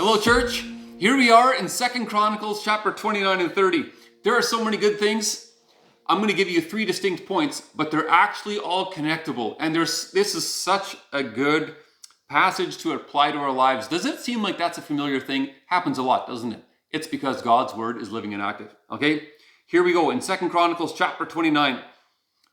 Hello, church. Here we are in 2 Chronicles chapter 29 and 30. There are so many good things. I'm going to give you 3 distinct points, but they're actually all connectable. And this is such a good passage to apply to our lives. Does it seem like that's a familiar thing? Happens a lot, doesn't it? It's because God's word is living and active. Okay? Here we go in 2 Chronicles chapter 29.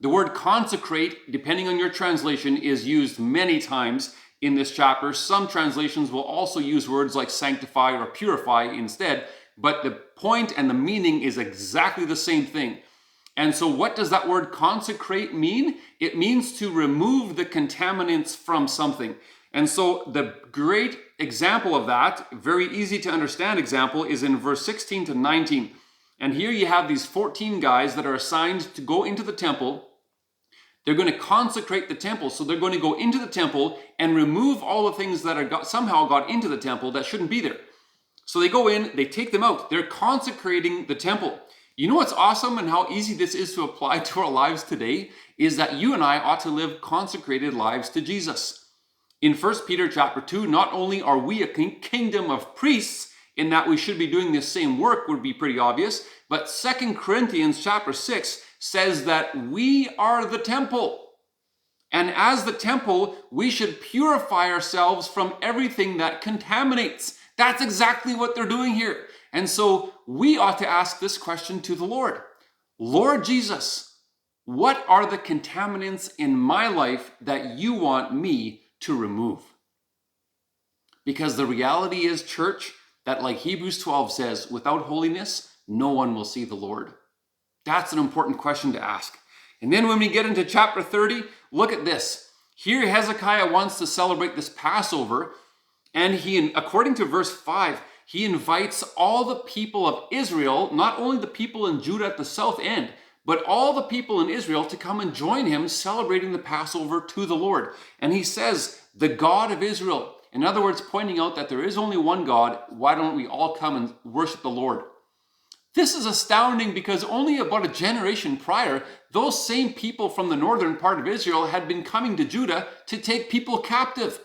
The word consecrate, depending on your translation, is used many times in this chapter. Some translations will also use words like sanctify or purify instead, but the point and the meaning is exactly the same thing. And so what does that word consecrate mean? It means to remove the contaminants from something. And so the great example of that, very easy to understand example, is in verse 16 to 19. And here you have these 14 guys that are assigned to go into the temple. They're going to consecrate the temple. So they're going to go into the temple and remove all the things that are somehow got into the temple that shouldn't be there. So they go in, they take them out. They're consecrating the temple. You know what's awesome and how easy this is to apply to our lives today is that you and I ought to live consecrated lives to Jesus. In 1 Peter chapter 2, not only are we a kingdom of priests in that we should be doing the same work would be pretty obvious, but 2 Corinthians chapter 6 says that we are the temple. And as the temple, we should purify ourselves from everything that contaminates. That's exactly what they're doing here. And so we ought to ask this question to the Lord. Lord Jesus, what are the contaminants in my life that you want me to remove? Because the reality is, church, that like Hebrews 12 says, without holiness, no one will see the Lord. That's an important question to ask. And then when we get into chapter 30, look at this. Here Hezekiah wants to celebrate this Passover, and according to verse 5, he invites all the people of Israel, not only the people in Judah at the south end, but all the people in Israel to come and join him celebrating the Passover to the Lord. And he says, the God of Israel. In other words, pointing out that there is only one God. Why don't we all come and worship the Lord? This is astounding because only about a generation prior, those same people from the northern part of Israel had been coming to Judah to take people captive.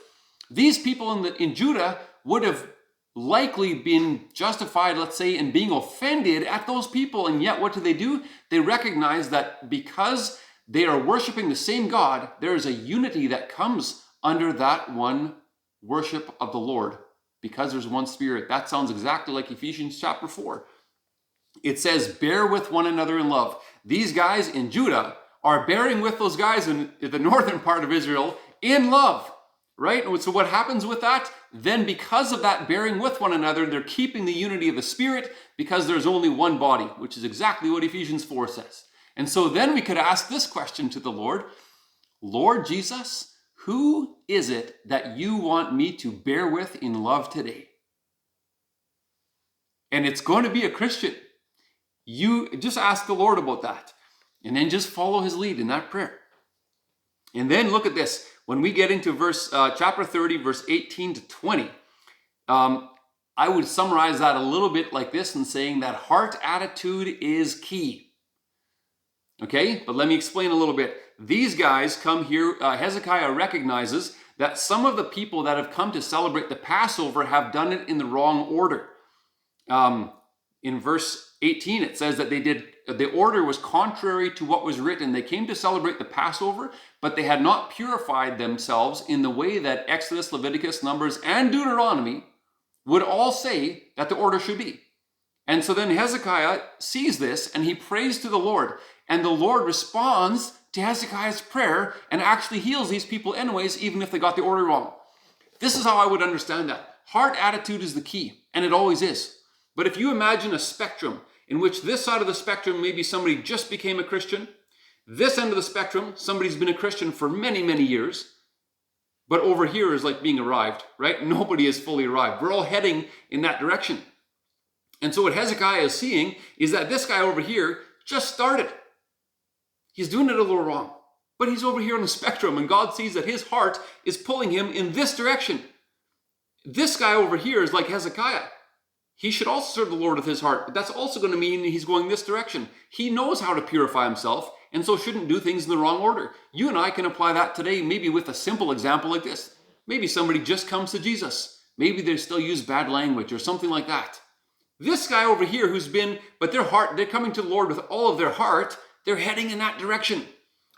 These people in Judah would have likely been justified, let's say, in being offended at those people. And yet what do? They recognize that because they are worshiping the same God, there is a unity that comes under that one worship of the Lord because there's one Spirit. That sounds exactly like Ephesians chapter 4. It says, bear with one another in love. These guys in Judah are bearing with those guys in the northern part of Israel in love, right? So what happens with that? Then because of that bearing with one another, they're keeping the unity of the Spirit because there's only one body, which is exactly what Ephesians 4 says. And so then we could ask this question to the Lord, Lord Jesus, who is it that you want me to bear with in love today? And it's going to be a Christian. You just ask the Lord about that and then just follow his lead in that prayer. And then look at this. When we get into chapter 30, verse 18 to 20, I would summarize that a little bit like this in saying that heart attitude is key. Okay, but let me explain a little bit. These guys come here, Hezekiah recognizes that some of the people that have come to celebrate the Passover have done it in the wrong order. In verse 18, it says that the order was contrary to what was written. They came to celebrate the Passover, but they had not purified themselves in the way that Exodus, Leviticus, Numbers, and Deuteronomy would all say that the order should be. And so then Hezekiah sees this and he prays to the Lord. And the Lord responds to Hezekiah's prayer and actually heals these people anyways, even if they got the order wrong. This is how I would understand that. Heart attitude is the key, and it always is. But if you imagine a spectrum in which this side of the spectrum, maybe somebody just became a Christian, this end of the spectrum, somebody's been a Christian for many, many years, but over here is like being arrived, right? Nobody is fully arrived. We're all heading in that direction. And so what Hezekiah is seeing is that this guy over here just started. He's doing it a little wrong, but he's over here on the spectrum, and God sees that his heart is pulling him in this direction. This guy over here is like Hezekiah. He should also serve the Lord with his heart, but that's also going to mean he's going this direction. He knows how to purify himself, and so shouldn't do things in the wrong order. You and I can apply that today, maybe with a simple example like this. Maybe somebody just comes to Jesus. Maybe they still use bad language or something like that. This guy over here but they're coming to the Lord with all of their heart, they're heading in that direction.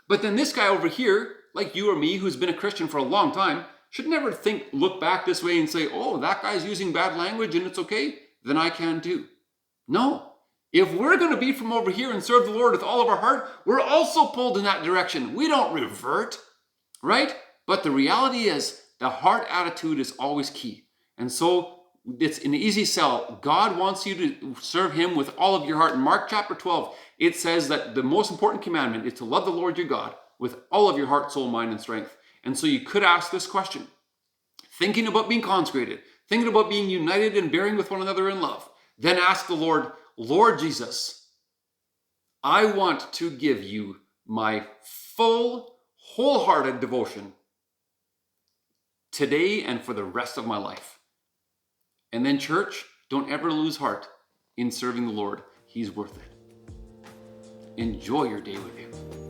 But then this guy over here, like you or me, who's been a Christian for a long time, should never look back this way and say, oh, that guy's using bad language and it's okay, then I can too. No. If we're going to be from over here and serve the Lord with all of our heart, we're also pulled in that direction. We don't revert, right? But the reality is the heart attitude is always key. And so it's an easy sell. God wants you to serve him with all of your heart. In Mark chapter 12, it says that the most important commandment is to love the Lord your God with all of your heart, soul, mind, and strength. And so you could ask this question, thinking about being consecrated, thinking about being united and bearing with one another in love. Then ask the Lord, Lord Jesus, I want to give you my full, wholehearted devotion today and for the rest of my life. And then, church, don't ever lose heart in serving the Lord. He's worth it. Enjoy your day with him.